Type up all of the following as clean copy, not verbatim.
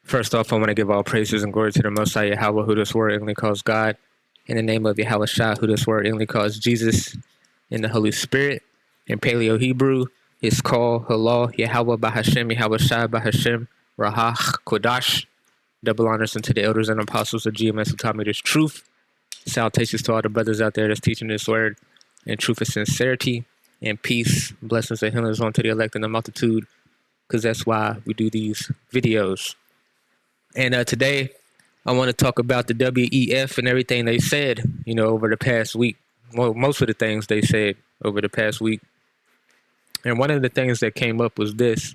First off, I want to give all praises and glory to the Most High Yahawah, who this word English calls God, in the name of YAHAWASHI, who this word English calls Jesus, in the Holy Spirit. In Paleo Hebrew, it's called Halal Yahawah Bahashem YAHAWASHI Bahashem Rahach Kodash. Double honors unto the elders and apostles of GMS who taught me this truth. Salutations to all the brothers out there that's teaching this word in truth and sincerity and peace. Blessings and healings unto the elect and the multitude, because that's why we do these videos. And today, I want to talk about the W.3.F and everything they said, over the past week. Well, most of the things they said over the past week. And one of the things that came up was this.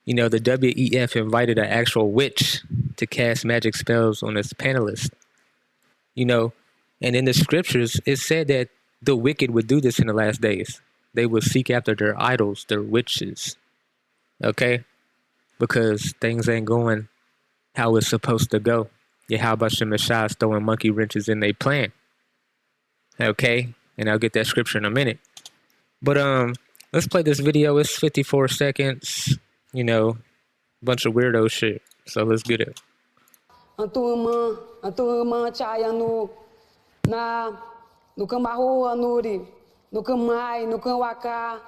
The W.3.F invited an actual witch to cast magic spells on its panelists. And in the scriptures, it said that the wicked would do this in the last days. They would seek after their idols, their witches. Okay? Because things ain't going how it's supposed to go. YAHAWASHI is throwing monkey wrenches in their plan. Okay? And I'll get that scripture in a minute. But let's play this video. It's 54 seconds. Bunch of weirdo shit. So let's get it. No cambarro anuri, no camai, no camwaka,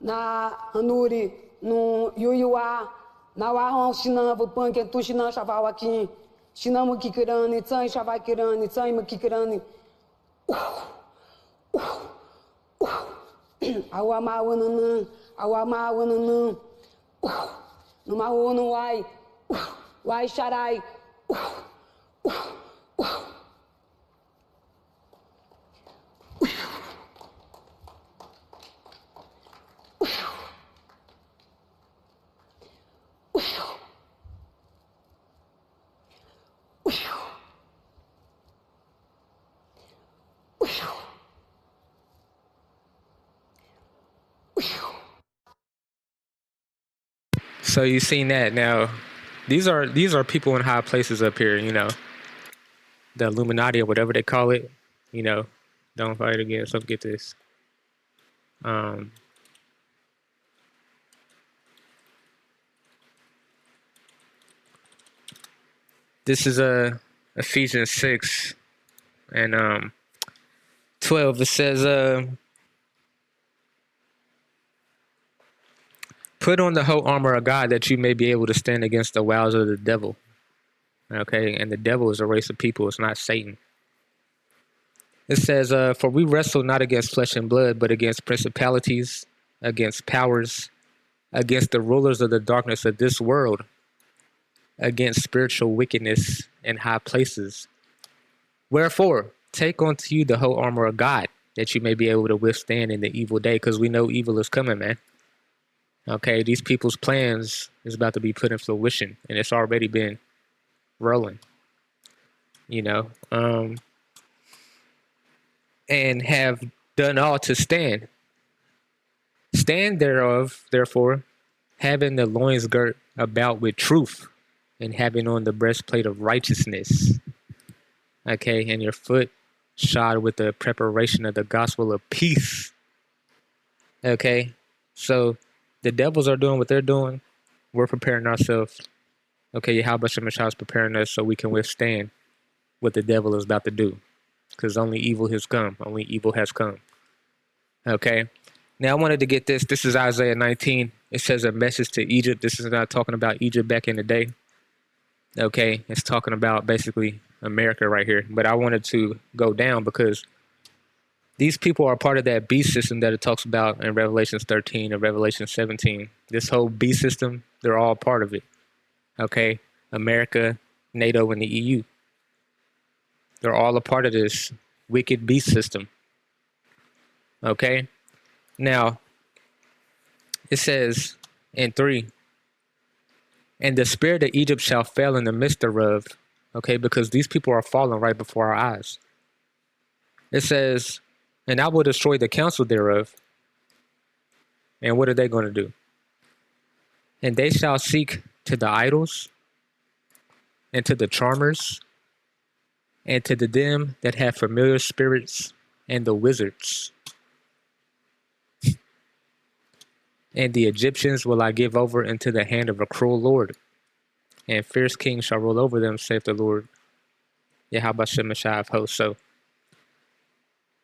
na anuri, no yuyua, na wahon shinan vupanke tu shinan shavawaki, shinan mukikirani, tsan shavakirani, tsan mukikirani. Awama wanana, awama wanana, no mahono wai sharai. So you seen that. Now these are people in high places up here, the Illuminati or whatever they call it. Don't fight against. Let's get this. This is Ephesians 6 and 12. It says, put on the whole armor of God that you may be able to stand against the wiles of the devil. Okay, and the devil is a race of people. It's not Satan. It says, for we wrestle not against flesh and blood, but against principalities, against powers, against the rulers of the darkness of this world, against spiritual wickedness in high places. Wherefore, take unto you the whole armor of God, that you may be able to withstand in the evil day, because we know evil is coming, man. Okay, these people's plans is about to be put in fruition, and it's already been rolling, and have done all to stand. Stand thereof, therefore, having the loins girt about with truth, and having on the breastplate of righteousness. Okay, and your foot shod with the preparation of the gospel of peace. Okay, so the devils are doing what they're doing. We're preparing ourselves. Okay, YAHAWASHI is preparing us so we can withstand what the devil is about to do. Because only evil has come. Only evil has come. Okay. Now I wanted to get this. This is Isaiah 19. It says a message to Egypt. This is not talking about Egypt back in the day. Okay. It's talking about basically America right here. But I wanted to go down because these people are part of that beast system that it talks about in Revelation 13 and Revelation 17. This whole beast system, they're all part of it. Okay. America, NATO, and the EU. They're all a part of this wicked beast system. Okay. Now, it says in 3, and the spirit of Egypt shall fail in the midst thereof. Okay, because these people are falling right before our eyes. It says, and I will destroy the counsel thereof. And what are they going to do? And they shall seek to the idols, and to the charmers, and to the them that have familiar spirits, and the wizards. And the Egyptians will I give over into the hand of a cruel lord, and fierce kings shall rule over them, saith the Lord, YAHAWASHI of hosts. So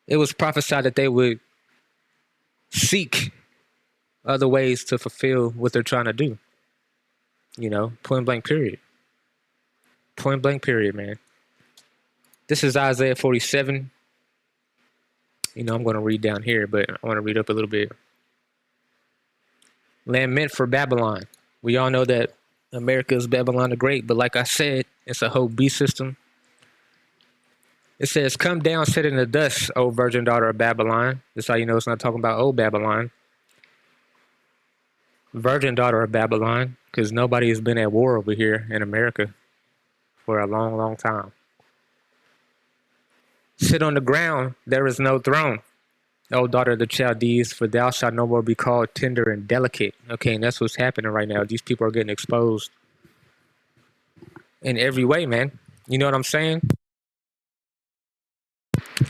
it was prophesied that they would seek other ways to fulfill what they're trying to do. Point blank period. Point blank period, man. This is Isaiah 47. I'm going to read down here, but I want to read up a little bit. Land meant for Babylon. We all know that America is Babylon the Great, but like I said, it's a whole beast system. It says, come down, sit in the dust, O virgin daughter of Babylon. That's how you know it's not talking about old Babylon. Virgin daughter of Babylon, because nobody has been at war over here in America for a long, long time. Sit on the ground, there is no throne. O daughter of the Chaldees, for thou shalt no more be called tender and delicate. Okay, and that's what's happening right now. These people are getting exposed in every way, man. You know what I'm saying?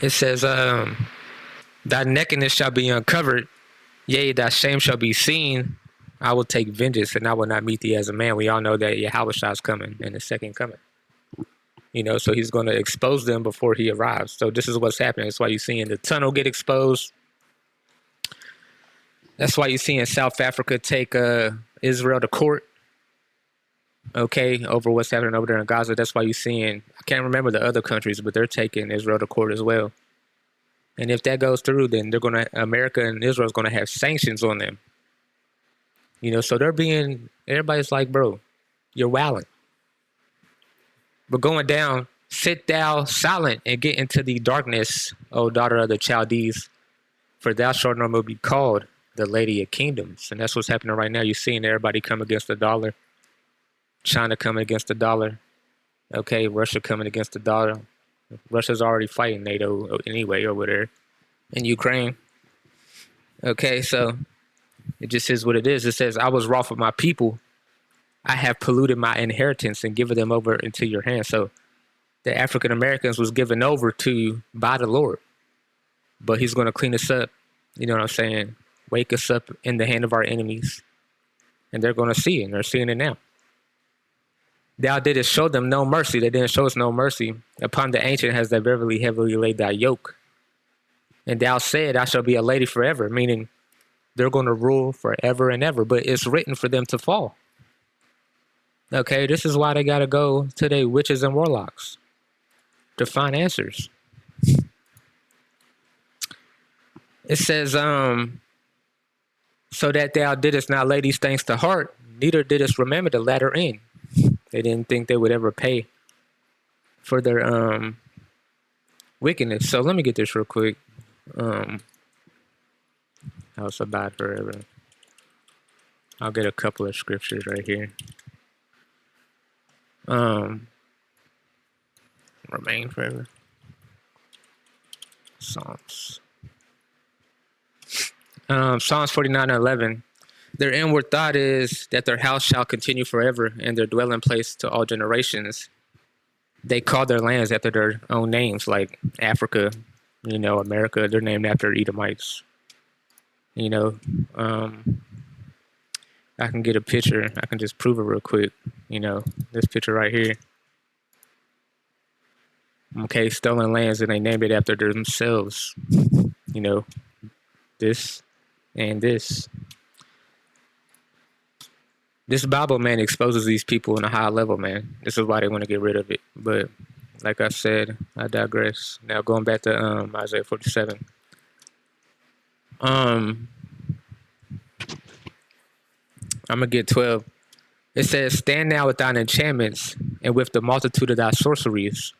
It says, thy nakedness shall be uncovered, yea, thy shame shall be seen. I will take vengeance, and I will not meet thee as a man. We all know that YAHAWASHI is coming in the second coming. So he's going to expose them before he arrives. So this is what's happening. That's why you're seeing the tunnel get exposed. That's why you're seeing South Africa take Israel to court. Okay, over what's happening over there in Gaza. That's why you're seeing, I can't remember the other countries, but they're taking Israel to court as well. And if that goes through, then America and Israel is going to have sanctions on them. So everybody's like, bro, you're wilding. But going down, sit thou silent and get into the darkness, O daughter of the Chaldees, for thou shalt no more be called the lady of kingdoms. And that's what's happening right now. You're seeing everybody come against the dollar. China coming against the dollar. Okay, Russia coming against the dollar. Russia's already fighting NATO anyway over there in Ukraine. Okay, so it just is what it is. It says, I was wroth with my people. I have polluted my inheritance and given them over into your hands. So the African Americans was given over to you by the Lord. But he's going to clean us up. You know what I'm saying? Wake us up in the hand of our enemies. And they're going to see it. And they're seeing it now. Thou didst show them no mercy. They didn't show us no mercy. Upon the ancient has they verily heavily laid thy yoke. And thou said, I shall be a lady forever. Meaning they're going to rule forever and ever. But it's written for them to fall. Okay, this is why they got to go to the witches and warlocks to find answers. It says, so that thou didst not lay these things to heart, neither didst remember the latter end. They didn't think they would ever pay for their wickedness. So let me get this real quick. I'll abide forever. I'll get a couple of scriptures right here. Remain forever. Psalms. Psalms 49:11. Their inward thought is that their house shall continue forever, and their dwelling place to all generations. They call their lands after their own names, like Africa, America. They're named after Edomites. I can get a picture. I can just prove it real quick. This picture right here. Okay, stolen lands, and they named it after themselves. This and this. This Bible, man, exposes these people in a high level, man. This is why they want to get rid of it. But like I said, I digress. Now going back to Isaiah 47. I'm gonna get 12. It says, stand now with thine enchantments and with the multitude of thy sorceries,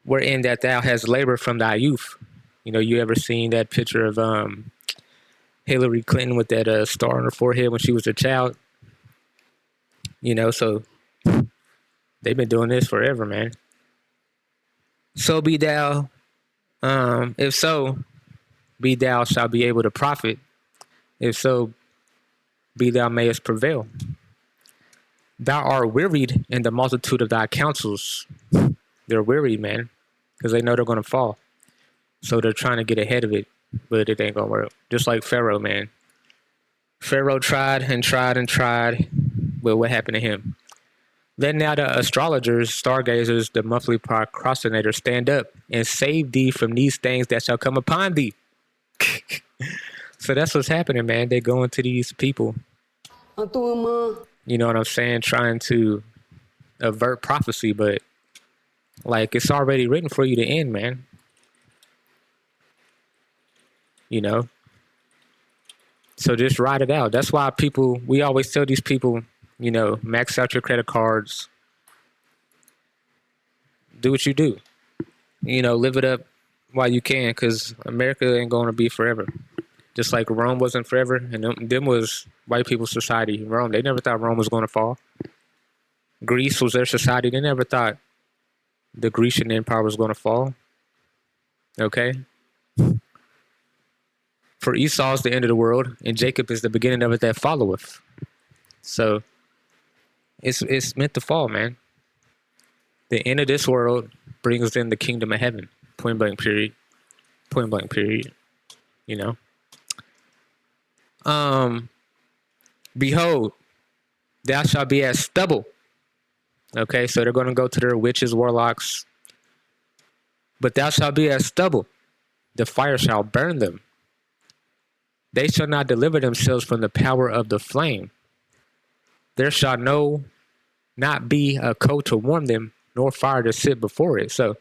wherein that thou hast labored from thy youth. You ever seen that picture of Hillary Clinton with that star on her forehead when she was a child? So they've been doing this forever, man. So be thou, if so, be thou shalt be able to profit. If so, be thou mayest prevail. Thou art wearied in the multitude of thy counsels. They're wearied, man, because they know they're going to fall. So they're trying to get ahead of it, but it ain't going to work. Just like Pharaoh, man. Pharaoh tried and tried and tried, but what happened to him? Let now the astrologers, stargazers, the monthly procrastinators stand up and save thee from these things that shall come upon thee. So that's what's happening, man. They go into these people, a tua irmã, you know what I'm saying, trying to avert prophecy, but like it's already written for you to end, man. You know? So just ride it out. That's why we always tell these people, you know, max out your credit cards, do what you do, you know, live it up while you can, because America ain't going to be forever. Just like Rome wasn't forever, and them was white people's society. Rome, they never thought Rome was going to fall. Greece was their society. They never thought the Grecian Empire was going to fall. Okay? For Esau is the end of the world, and Jacob is the beginning of it that followeth. So it's meant to fall, man. The end of this world brings in the kingdom of heaven. Point blank period. Point blank period. You know? Behold, thou shalt be as stubble. Okay, so they're going to go to their witches, warlocks. But thou shalt be as stubble. The fire shall burn them. They shall not deliver themselves from the power of the flame. There shall not be a coat to warm them, nor fire to sit before it. So,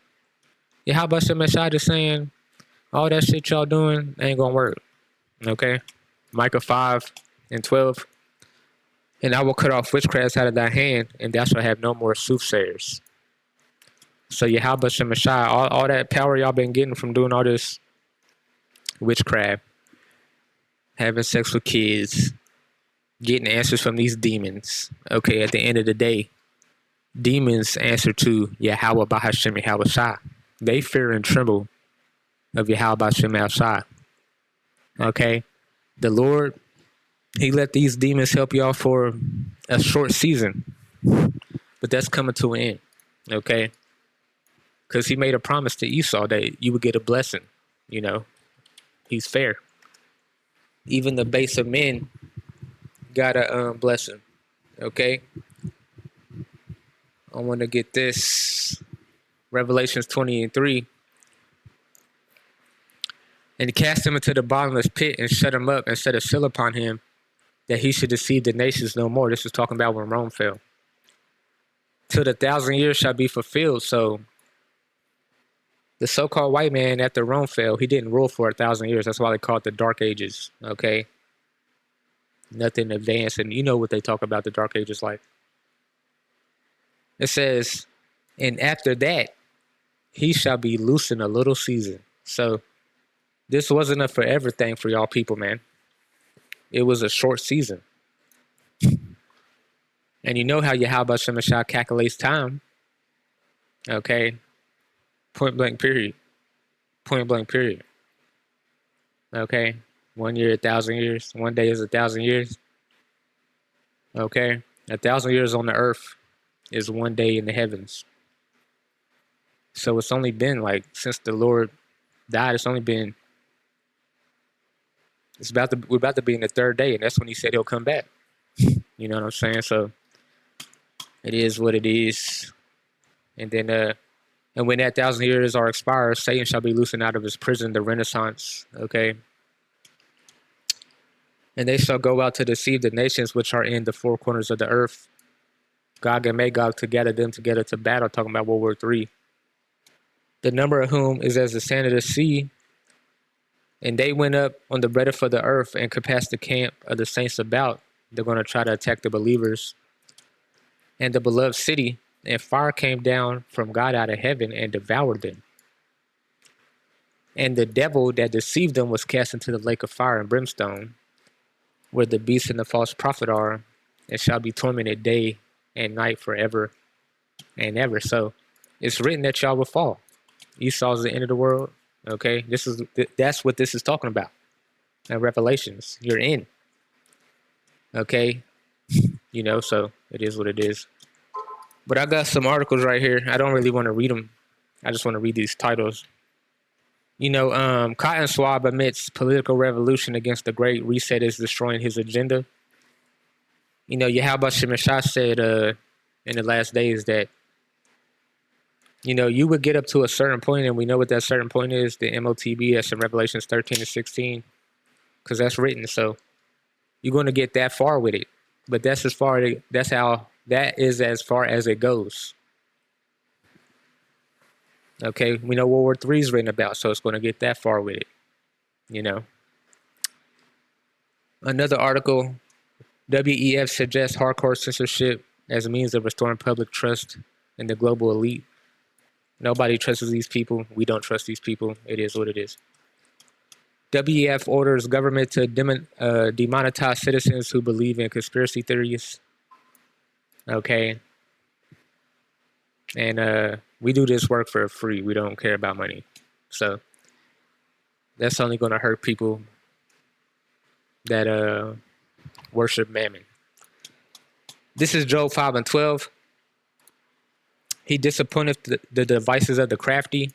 YAHAWASHI just saying, all that shit y'all doing ain't going to work. Okay? Micah 5:12. And I will cut off witchcrafts out of thy hand, and thou shalt have no more soothsayers. So YAHAWASHI, all that power y'all been getting from doing all this witchcraft, having sex with kids, getting answers from these demons. Okay, at the end of the day, demons answer to Yahweh Bahashem YAHAWASHI. They fear and tremble of Yahweh Bahashem YAHAWASHI. Okay, the Lord, He let these demons help y'all for a short season, but that's coming to an end. Okay, because He made a promise to Esau that you would get a blessing. You know, He's fair. Even the base of men got a blessing. Okay, I want to get this. Revelations 20:3. And he cast him into the bottomless pit and shut him up and set a seal upon him, that he should deceive the nations no more. This is talking about when Rome fell. Till the 1,000 years shall be fulfilled. So the so-called white man after Rome fell, he didn't rule for 1,000 years. That's why they call it the Dark Ages. Okay, nothing advanced, and you know what they talk about the Dark Ages like. It says, and after that, he shall be loosed in a little season. So this wasn't a forever thing for y'all people, man. It was a short season. And you know how YAHAWASHI calculates time. Okay. Point blank period. Point blank period. Okay. 1 year, 1,000 years. 1 day is 1,000 years. Okay. 1,000 years on the earth is 1 day in the heavens. So it's only been like, since the Lord died, it's only been, we're about to be in the third day, and that's when He said He'll come back. You know what I'm saying? So it is what it is. And then, and when that 1,000 years are expired, Satan shall be loosened out of his prison, the Renaissance. Okay. And they shall go out to deceive the nations which are in the four corners of the earth, Gog and Magog, to gather them together to battle, talking about World War III. The number of whom is as the sand of the sea. And they went up on the breadth of the earth and compassed the camp of the saints about. They're going to try to attack the believers and the beloved city. And fire came down from God out of heaven and devoured them. And the devil that deceived them was cast into the lake of fire and brimstone, where the beast and the false prophet are, and shall be tormented day and night forever and ever. So it's written that y'all will fall. Esau's the end of the world. Okay, that's what this is talking about. And Revelations, you're in. Okay, you know, so it is what it is. But I got some articles right here. I don't really want to read them. I just want to read these titles. You know, Cotton Swab admits political revolution against the Great Reset is destroying his agenda. You know, YAHAWASHI said in the last days that, you would get up to a certain point, and we know what that certain point is, the MOTB, that's in Revelations 13 and 16, because that's written. So you're going to get that far with it. But that is as far as it goes. Okay, we know World War III is written about, so it's going to get that far with it. Another article, W.3.F suggests hardcore censorship as a means of restoring public trust in the global elite. Nobody trusts these people. We don't trust these people. It is what it is. W.3.F orders government to demonetize citizens who believe in conspiracy theories. Okay. And we do this work for free. We don't care about money. So that's only going to hurt people that worship mammon. This is Job 5 and 12. He disappointeth the devices of the crafty,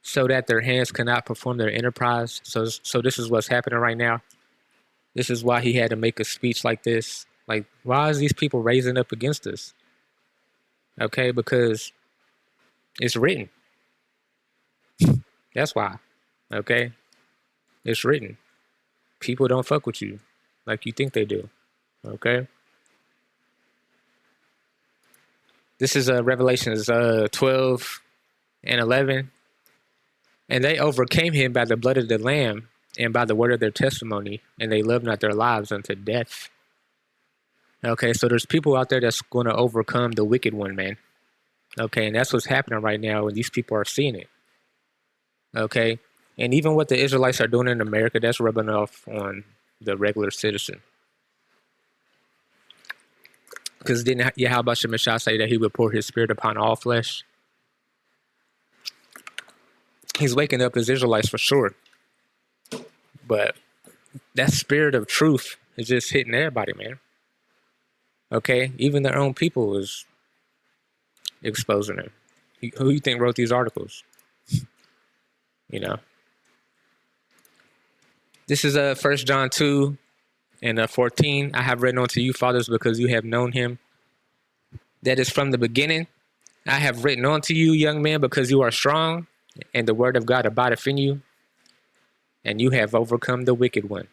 so that their hands cannot perform their enterprise. So this is what's happening right now. This is why he had to make a speech like this. Like, why is these people raising up against us? Okay, because it's written. That's why. Okay, it's written. People don't fuck with you like you think they do. Okay. This is Revelations 12 and 11. And they overcame him by the blood of the Lamb and by the word of their testimony, and they loved not their lives unto death. Okay, so there's people out there that's going to overcome the wicked one, man. Okay, and that's what's happening right now, and these people are seeing it. Okay, and even what the Israelites are doing in America, that's rubbing off on the regular citizen. Because didn't YAHAWASHI say that he would pour his spirit upon all flesh? He's waking up his Israelites for sure. But that spirit of truth is just hitting everybody, man. Okay? Even their own people is exposing them. Who you think wrote these articles? This is 1 John 2 and 14. I have written unto you, fathers, because you have known him that is from the beginning. I have written unto you, young men, because you are strong, and the word of God abideth in you, and you have overcome the wicked one.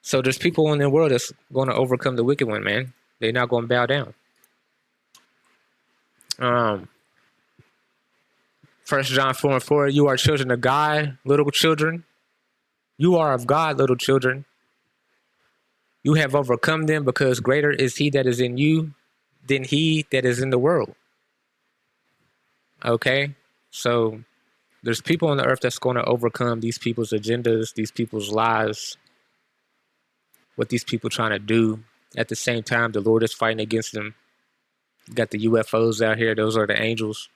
So there's people in the world that's going to overcome the wicked one, man. They're not going to bow down. 1 John 4 and 4, you are children of God, little children. You are of God, little children. You have overcome them, because greater is he that is in you than he that is in the world. Okay? So there's people on the earth that's going to overcome these people's agendas, these people's lies, what these people trying to do. At the same time, the Lord is fighting against them. You got the UFOs out here. Those are the angels.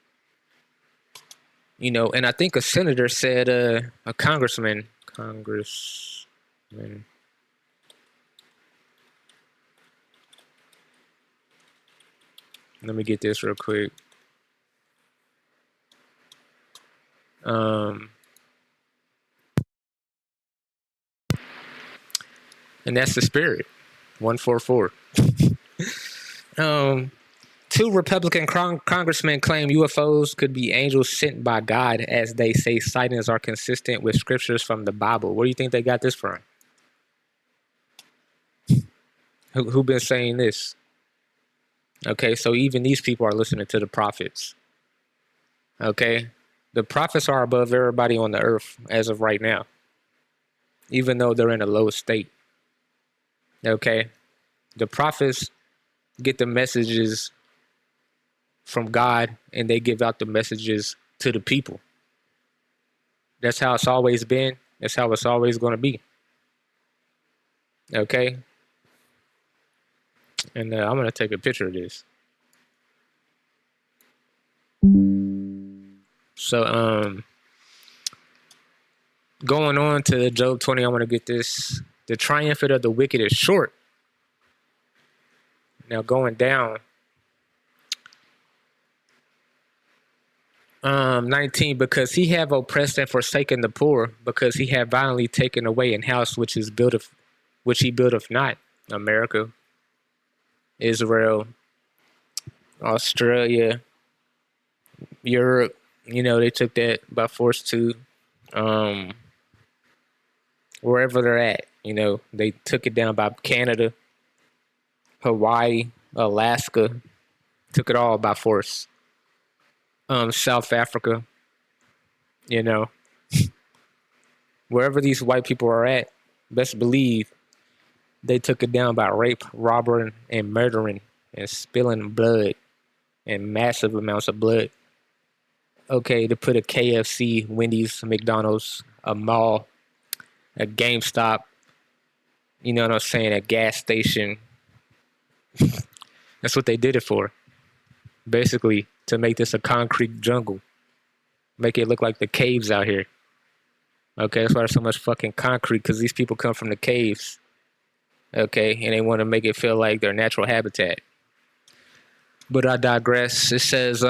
And I think a senator said, a congressman, let me get this real quick. And that's the spirit. 144. Two Republican congressmen claim UFOs could be angels sent by God, as they say sightings are consistent with scriptures from the Bible. Where do you think they got this from? Who been saying this? Okay, so even these people are listening to the prophets. Okay, the prophets are above everybody on the earth as of right now, even though they're in a low state. Okay, the prophets get the messages from God, and they give out the messages to the people. That's how it's always been. That's how it's always going to be. Okay. And I'm going to take a picture of this. So, going on to Job 20, I want to get this. The triumphant of the wicked is short. Now going down. 19, because he have oppressed and forsaken the poor, because he have violently taken away an house which he buildeth not, America. Israel, Australia, Europe. You know, they took that by force too. Wherever they're at, you know, they took it down by Canada, Hawaii, Alaska, took it all by force. South Africa, you know, wherever these white people are at, best believe they took it down by rape, robbing, and murdering and spilling blood and massive amounts of blood. Okay, to put a KFC, Wendy's, McDonald's, a mall, a GameStop, you know what I'm saying, a gas station. That's what they did it for. Basically, to make this a concrete jungle. Make it look like the caves out here. Okay, that's why there's so much fucking concrete, because these people come from the caves. Okay, and they want to make it feel like their natural habitat. But I digress. It says,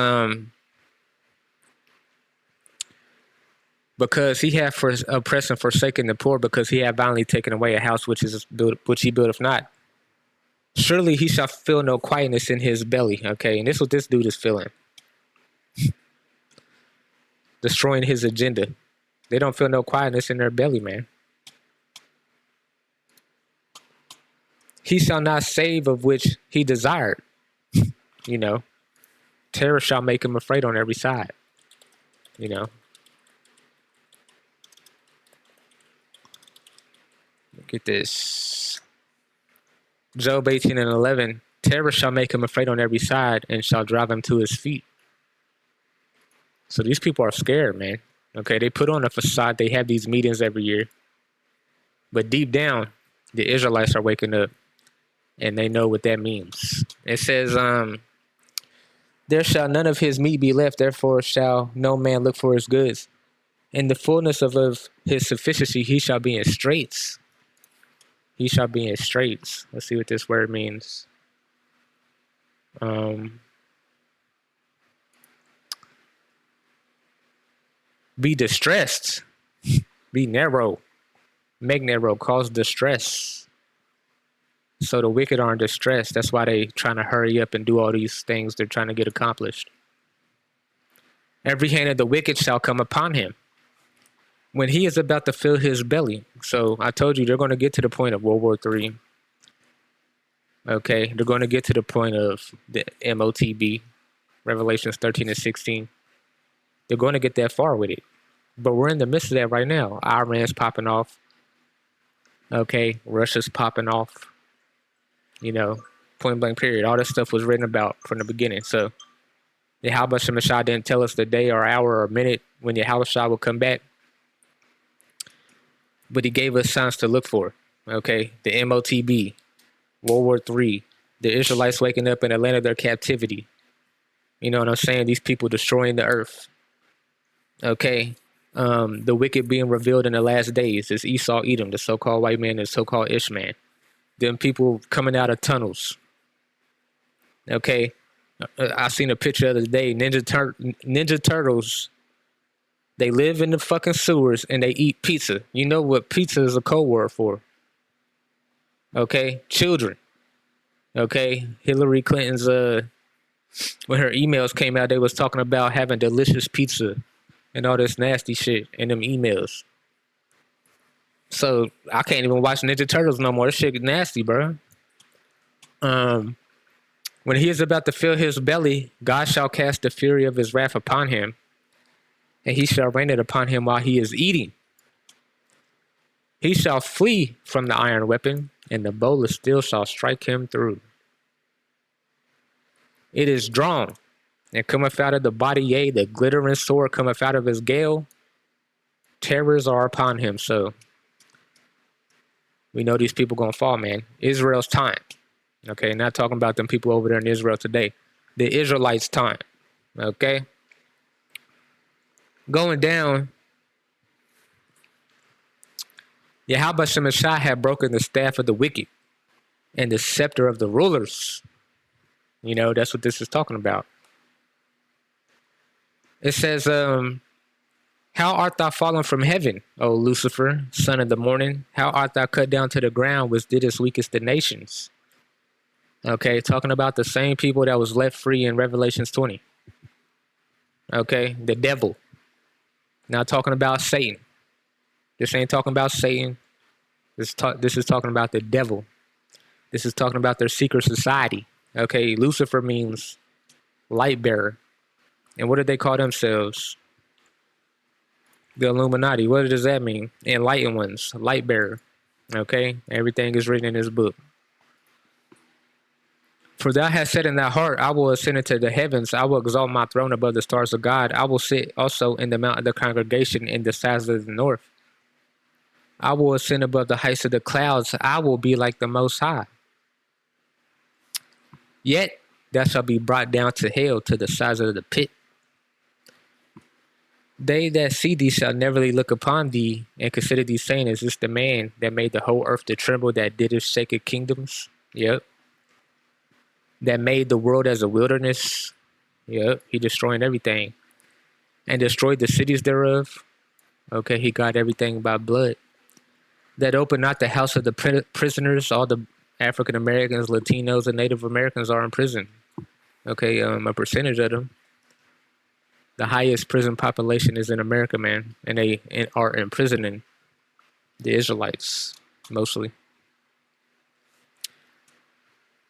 because he hath oppressed and forsaken the poor, because he hath violently taken away a house which he buildeth not. Surely he shall feel no quietness in his belly. Okay, and this is what this dude is feeling. Destroying his agenda. They don't feel no quietness in their belly, man. He shall not save of which he desired. You know, terror shall make him afraid on every side. You know. Look at this. Job 18:11. Terror shall make him afraid on every side and shall drive him to his feet. So these people are scared, man. Okay, they put on a facade. They have these meetings every year. But deep down, the Israelites are waking up and they know what that means. It says, there shall none of his meat be left, therefore shall no man look for his goods. In the fullness of his sufficiency, he shall be in straits. He shall be in straits. Let's see what this word means. Be distressed. Be narrow. Make narrow. Cause distress. So the wicked are in distress. That's why they trying to hurry up and do all these things they're trying to get accomplished. Every hand of the wicked shall come upon him when he is about to fill his belly. So I told you they're going to get to the point of World War III. Okay, they're going to get to the point of the MOTB, Revelations 13:16. They're going to get that far with it. But we're in the midst of that right now. Iran's popping off. Okay, Russia's popping off. You know, point blank period. All this stuff was written about from the beginning. So YAHAWASHI didn't tell us the day or hour or minute when YAHAWASHI will come back. But he gave us signs to look for. Okay, the MOTB, World War III, the Israelites waking up in the land of their captivity. You know what I'm saying? These people destroying the earth. Okay, the wicked being revealed in the last days is Esau, Edom, the so-called white man, and so-called Ishman. Them people coming out of tunnels. Okay, I seen a picture the other day. Ninja Turtles. They live in the fucking sewers and they eat pizza. You know what pizza is a code word for? Okay, children. Okay, Hillary Clinton's when her emails came out, they was talking about having delicious pizza and all this nasty shit in them emails. So I can't even watch Ninja Turtles no more. This shit nasty, bro. When he is about to fill his belly, God shall cast the fury of his wrath upon him, and he shall rain it upon him while he is eating. He shall flee from the iron weapon, and the bow of steel shall strike him through. It is drawn, and cometh out of the body, yea, the glittering sword cometh out of his gale. Terrors are upon him. So we know these people gonna fall, man. Israel's time. Okay, not talking about them people over there in Israel today. The Israelites' time. Okay? Going down, YAHAWASHI had broken the staff of the wicked and the scepter of the rulers. You know, that's what this is talking about. It says, how art thou fallen from heaven, O Lucifer, son of the morning? How art thou cut down to the ground, which didst weakest the nations? Okay, talking about the same people that was left free in Revelations 20. Okay, the devil. Not talking about Satan. This ain't talking about Satan. This is talking about the devil. This is talking about their secret society. Okay, Lucifer means light bearer. And what did they call themselves? The Illuminati. What does that mean? Enlightened ones, light bearer. Okay, everything is written in this book. For thou hast said in thy heart, I will ascend into the heavens. I will exalt my throne above the stars of God. I will sit also in the mount of the congregation in the sides of the north. I will ascend above the heights of the clouds. I will be like the Most High. Yet thou shalt be brought down to hell, to the sides of the pit. They that see thee shall neverly look upon thee and consider thee, saying, is this the man that made the whole earth to tremble, that did his sacred kingdoms? Yep. That made the world as a wilderness? Yep. He destroying everything. And destroyed the cities thereof? Okay, he got everything by blood. That opened not the house of the prisoners. All the African Americans, Latinos, and Native Americans are in prison. Okay, a percentage of them. The highest prison population is in America, man, and they are imprisoning the Israelites mostly.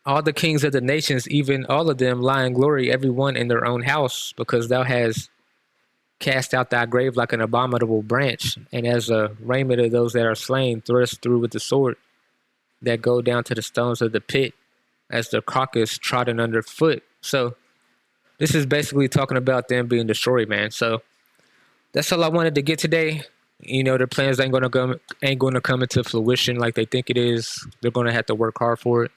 All the kings of the nations, even all of them, lie in glory, every one in their own house, because thou hast cast out thy grave like an abominable branch, and as a raiment of those that are slain, thrust through with the sword, that go down to the stones of the pit, as the carcass trodden underfoot. So this is basically talking about them being destroyed, man. So that's all I wanted to get today. You know, their plans ain't gonna come into fruition like they think it is. They're gonna have to work hard for it.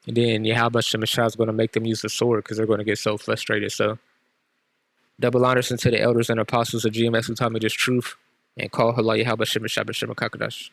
And then Yahawashi is gonna make them use the sword because they're gonna get so frustrated. So double honors unto the elders and apostles of GMS who taught me this truth, and call Holy Yahawashi Kakadash.